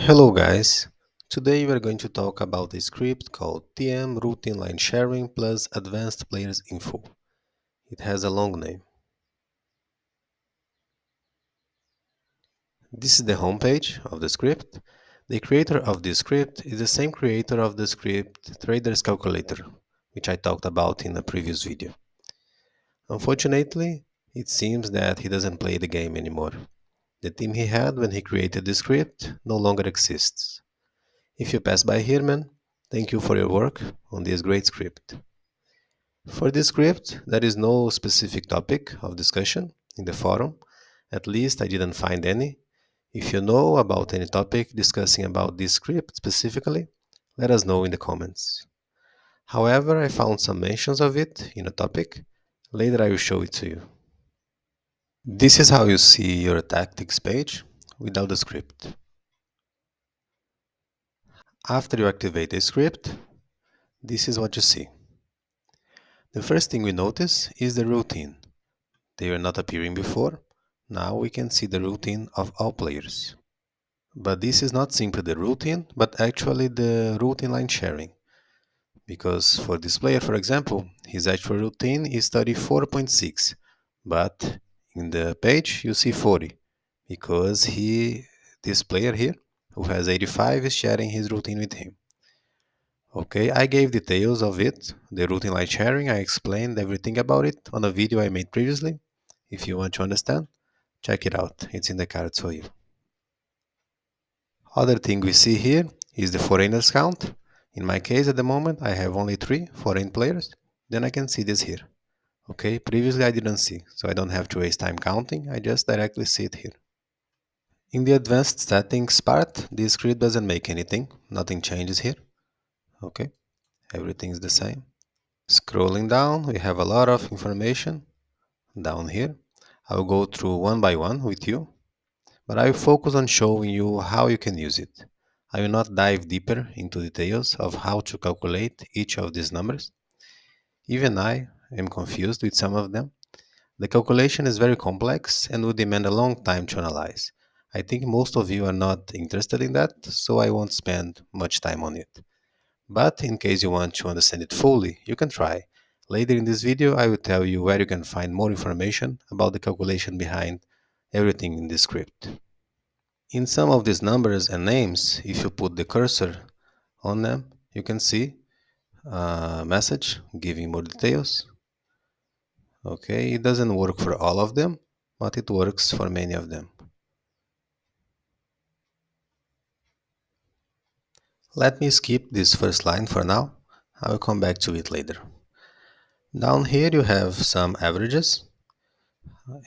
Hello guys, today we are going to talk about a script called TM Routine Line Sharing plus Advanced Players Info. It has a long name. This is the homepage of the script. The creator of this script is the same creator of the script Traders Calculator, which I talked about in a previous video. Unfortunately, it seems that he doesn't play the game anymore. The team he had when he created the script no longer exists. If you pass by here, man, thank you for your work on this great script. For this script, there is no specific topic of discussion in the forum. At least I didn't find any. If you know about any topic discussing about this script specifically, let us know in the comments. However, I found some mentions of it in a topic. Later I will show it to you. This is how you see your tactics page without the script. After you activate the script, this is what you see. The first thing we notice is the routine. They were not appearing before. Now we can see the routine of all players. But this is not simply the routine, but actually the routine line sharing. Because for this player, for example, his actual routine is 34.6, but in the page you see 40, because this player here, who has 85, is sharing his routine with him. Okay, I gave details of it, the routine line sharing. I explained everything about it on a video I made previously. If you want to understand, check it out. It's in the cards for you. Other thing we see here is the foreigners count. In my case at the moment I have only 3 foreign players. Then I can see this here. Okay, previously I didn't see, so I don't have to waste time counting. I just directly see it here. In the advanced settings part, this script doesn't make anything. Nothing changes here. Okay, everything is the same. Scrolling down, we have a lot of information down here. I will go through one by one with you, but I will focus on showing you how you can use it. I will not dive deeper into details of how to calculate each of these numbers. Even I am confused with some of them. The calculation is very complex and would demand a long time to analyze. I think most of you are not interested in that, so I won't spend much time on it. But in case you want to understand it fully, you can try. Later in this video, I will tell you where you can find more information about the calculation behind everything in this script. In some of these numbers and names, if you put the cursor on them, you can see a message giving more details. Okay, it doesn't work for all of them, but it works for many of them. Let me skip this first line for now. I will come back to it later. Down here you have some averages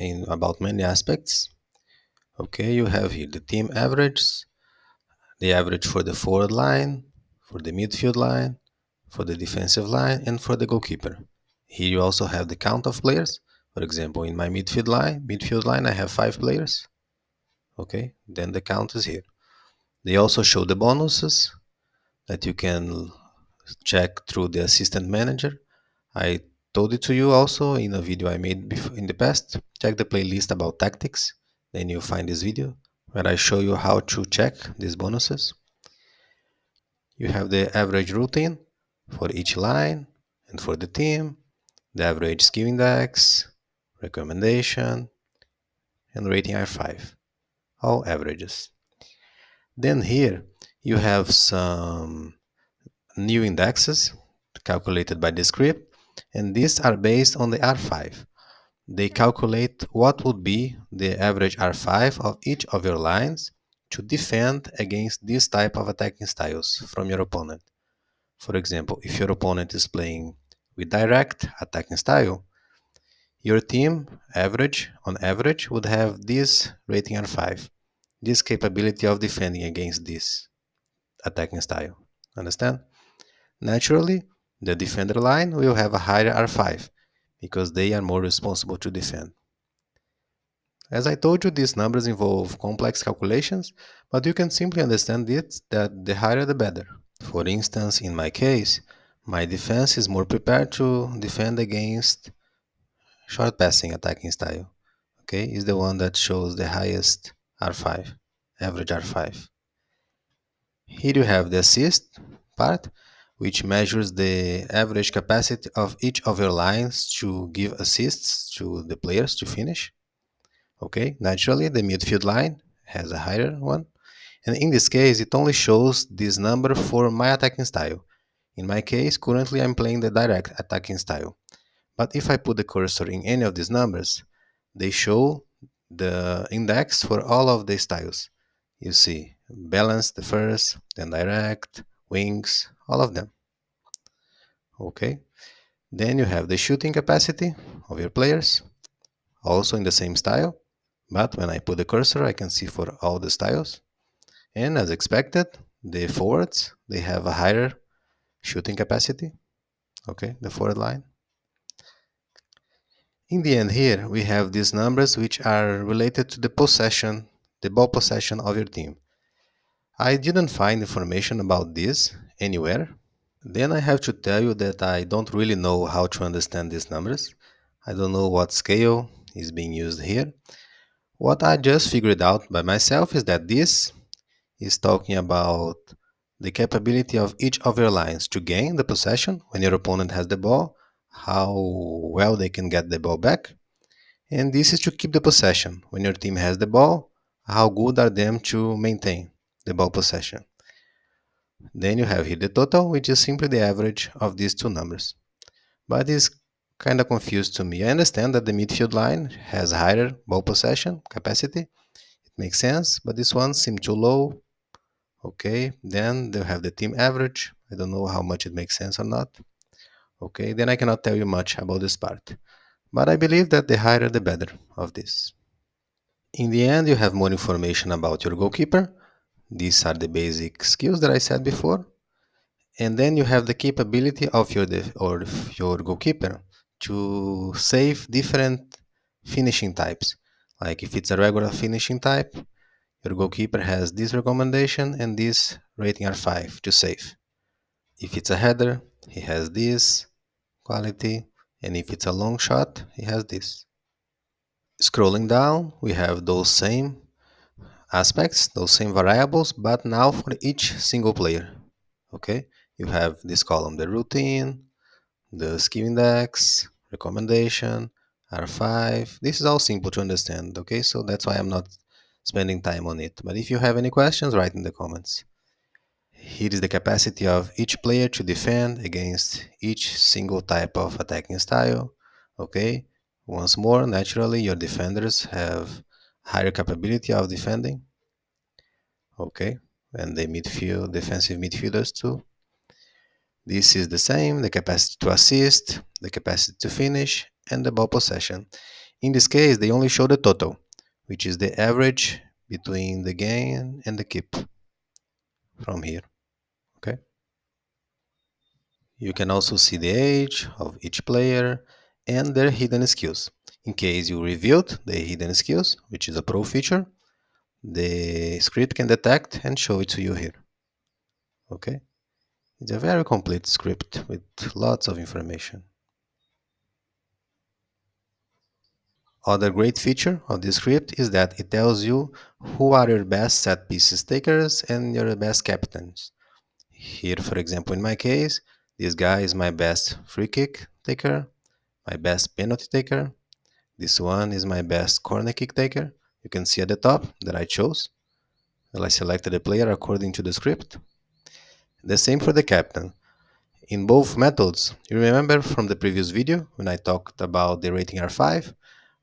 in about many aspects. Okay, you have here the team average, the average for the forward line, for the midfield line, for the defensive line, and for the goalkeeper. Here you also have the count of players. For example, in my midfield line I have 5 players. Okay, then the count is here. They also show the bonuses that you can check through the assistant manager. I told it to you also in a video I made in the past. Check the playlist about tactics, then you'll find this video where I show you how to check these bonuses. You have the average routine for each line and for the team, the average skill index, recommendation, and rating R5, all averages. Then here you have some new indexes calculated by the script, and these are based on the R5. They calculate what would be the average R5 of each of your lines to defend against this type of attacking styles from your opponent. For example, if your opponent is playing with direct attacking style, your team on average would have this rating R5, this capability of defending against this attacking style. Understand? Naturally, the defender line will have a higher R5 because they are more responsible to defend. As I told you, these numbers involve complex calculations, but you can simply understand it that the higher the better. For instance, in my case, my defense is more prepared to defend against short passing attacking style. Okay, is the one that shows the highest R5, average R5. Here you have the assist part, which measures the average capacity of each of your lines to give assists to the players to finish. Okay, naturally, the midfield line has a higher one, and in this case, it only shows this number for my attacking style. In my case, currently I'm playing the direct attacking style. But if I put the cursor in any of these numbers, they show the index for all of the styles. You see, balance the first, then direct, wings, all of them. Okay. Then you have the shooting capacity of your players, also in the same style. But when I put the cursor, I can see for all the styles. And as expected, the forwards, they have a higher shooting capacity. Okay, the forward line. In the end here, we have these numbers which are related to the possession, the ball possession of your team. I didn't find information about this anywhere. Then I have to tell you that I don't really know how to understand these numbers. I don't know what scale is being used here. What I just figured out by myself is that this is talking about the capability of each of your lines to gain the possession when your opponent has the ball, how well they can get the ball back, and this is to keep the possession. When your team has the ball, how good are them to maintain the ball possession? Then you have here the total, which is simply the average of these two numbers. But it's kind of confused to me. I understand that the midfield line has higher ball possession capacity. It makes sense, but this one seems too low. Okay, then they have the team average. I don't know how much it makes sense or not. Okay, then I cannot tell you much about this part. But I believe that the higher the better of this. In the end, you have more information about your goalkeeper. These are the basic skills that I said before. And then you have the capability of your goalkeeper to save different finishing types. Like if it's a regular finishing type, your goalkeeper has this recommendation and this rating R5 to save. If it's a header, he has this quality, and if it's a long shot, he has this. Scrolling down, we have those same aspects, those same variables, but now for each single player. Okay, you have this column, the routine, the skill index, recommendation, R5. This is all simple to understand. Okay, so that's why I'm not spending time on it. But if you have any questions, write in the comments. Here is the capacity of each player to defend against each single type of attacking style. Okay, once more, naturally, your defenders have higher capability of defending. Okay, and the midfield, defensive midfielders too. This is the same, the capacity to assist, the capacity to finish, and the ball possession. In this case, they only show the total, which is the average between the gain and the keep from here. Okay. You can also see the age of each player and their hidden skills. In case you revealed the hidden skills, which is a pro feature, the script can detect and show it to you here. Okay? It's a very complete script with lots of information. Other great feature of this script is that it tells you who are your best set pieces takers and your best captains. Here, for example, in my case, this guy is my best free kick taker, my best penalty taker. This one is my best corner kick taker. You can see at the top that I chose. Well, I selected a player according to the script. The same for the captain. In both methods, you remember from the previous video when I talked about the rating R5?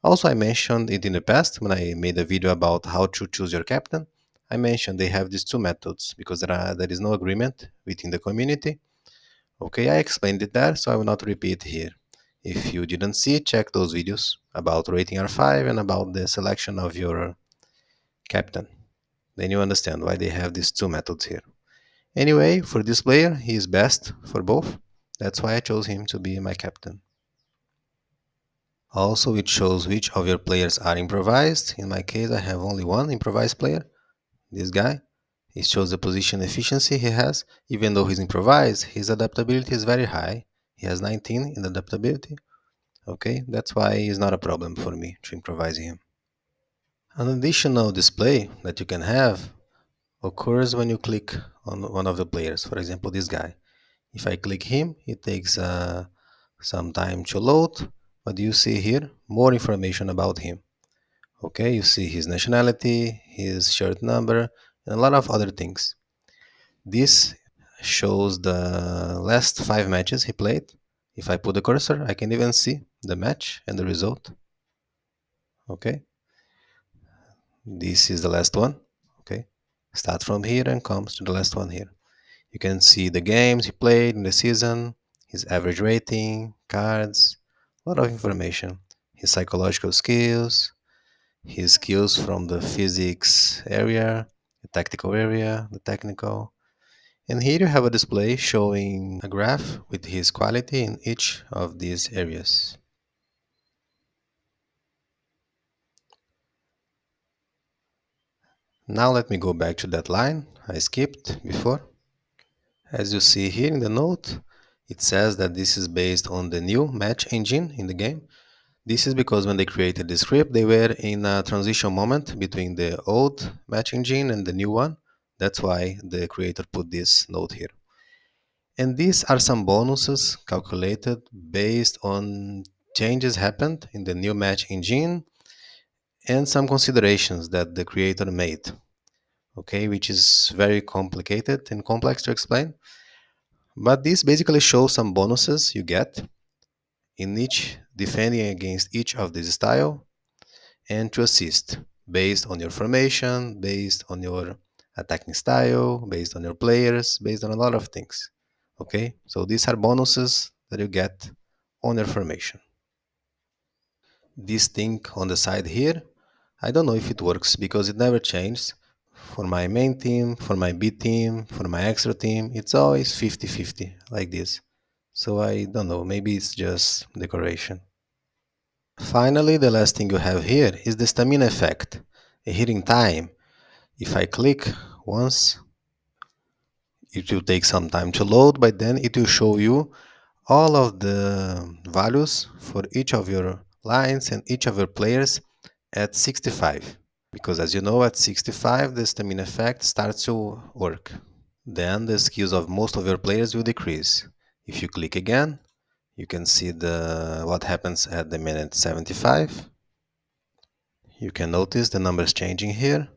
Also, I mentioned it in the past when I made a video about how to choose your captain. I mentioned they have these two methods because there is no agreement within the community. Okay, I explained it there, so I will not repeat here. If you didn't see, check those videos about rating R5 and about the selection of your captain. Then you understand why they have these two methods here. Anyway, for this player, he is best for both. That's why I chose him to be my captain. Also, it shows which of your players are improvised. In my case, I have only one improvised player, this guy. It shows the position efficiency he has. Even though he's improvised, his adaptability is very high. He has 19 in adaptability. Okay, that's why it's not a problem for me to improvise him. An additional display that you can have occurs when you click on one of the players. For example, this guy. If I click him, it takes some time to load, but you see here more information about him. Okay, you see his nationality, his shirt number, and a lot of other things. This shows the last 5 matches he played. If I put the cursor, I can even see the match and the result. Okay, this is the last one. Okay, start from here and comes to the last one here. You can see the games he played in the season, his average rating, cards, a lot of information, his psychological skills, his skills from the physics area, the tactical area, the technical. And here you have a display showing a graph with his quality in each of these areas. Now let me go back to that line I skipped before. As you see here in the note, it says that this is based on the new match engine in the game. This is because when they created the script, they were in a transition moment between the old match engine and the new one. That's why the creator put this note here. And these are some bonuses calculated based on changes happened in the new match engine and some considerations that the creator made, okay, which is very complicated and complex to explain. But this basically shows some bonuses you get in each defending against each of these style and to assist based on your formation, based on your attacking style, based on your players, based on a lot of things. Okay, so these are bonuses that you get on your formation. This thing on the side here, I don't know if it works because it never changes. For my main team, for my B team, for my extra team, it's always 50-50 like this. So I don't know, maybe it's just decoration. Finally, the last thing you have here is the stamina effect, a healing time. If I click once, it will take some time to load, but then it will show you all of the values for each of your lines and each of your players at 65. Because as you know, at 65, the stamina effect starts to work. Then the skills of most of your players will decrease. If you click again, you can see the what happens at the minute 75. You can notice the numbers changing here.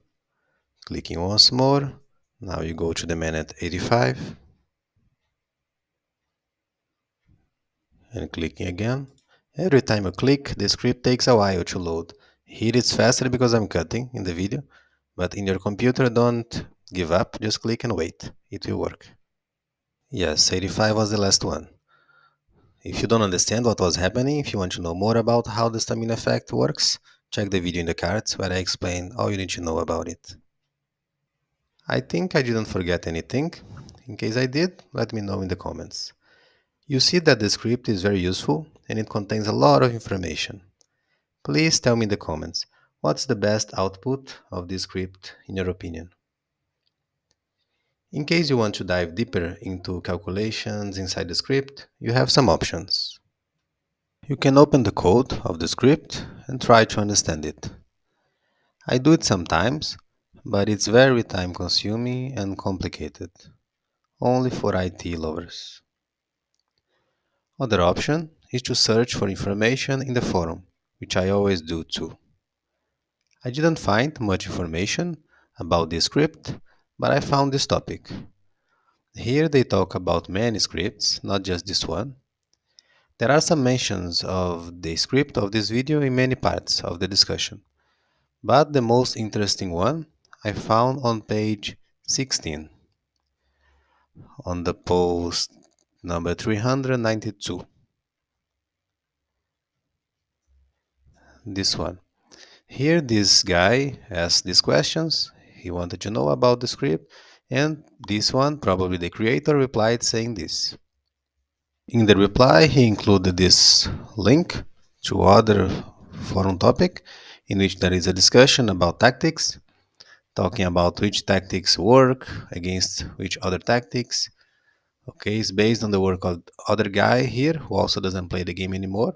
Clicking once more. Now you go to the minute 85 and clicking again. Every time you click, the script takes a while to load. Here it's faster because I'm cutting in the video, but in your computer don't give up, just click and wait. It will work. Yes, 85 was the last one. If you don't understand what was happening, if you want to know more about how the stamina effect works, check the video in the cards where I explain all you need to know about it. I think I didn't forget anything. In case I did, let me know in the comments. You see that the script is very useful and it contains a lot of information. Please tell me in the comments, what's the best output of this script in your opinion? In case you want to dive deeper into calculations inside the script, you have some options. You can open the code of the script and try to understand it. I do it sometimes, but it's very time consuming and complicated, only for IT lovers. Other option is to search for information in the forum, which I always do too. I didn't find much information about this script, but I found this topic. Here they talk about many scripts, not just this one. There are some mentions of the script of this video in many parts of the discussion, but the most interesting one I found on page 16 on the post number 392. This one. Here, this guy asked these questions. He wanted to know about the script, and this one, probably the creator, replied saying this. In the reply, he included this link to other forum topic in which there is a discussion about tactics, talking about which tactics work against which other tactics. Okay, it's based on the work of other guy here who also doesn't play the game anymore,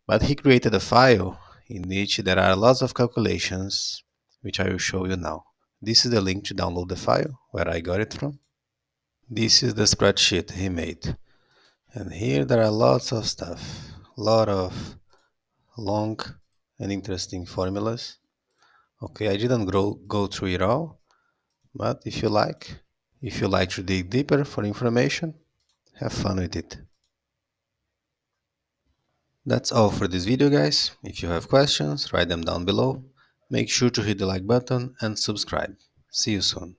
but he created a file in which there are lots of calculations, which I will show you now. This is the link to download the file where I got it from. This is the spreadsheet he made. And here there are lots of stuff, a lot of long and interesting formulas. Okay, I didn't go through it all, but if you like to dig deeper for information, have fun with it. That's all for this video, guys. If you have questions, write them down below. Make sure to hit the like button and subscribe. See you soon.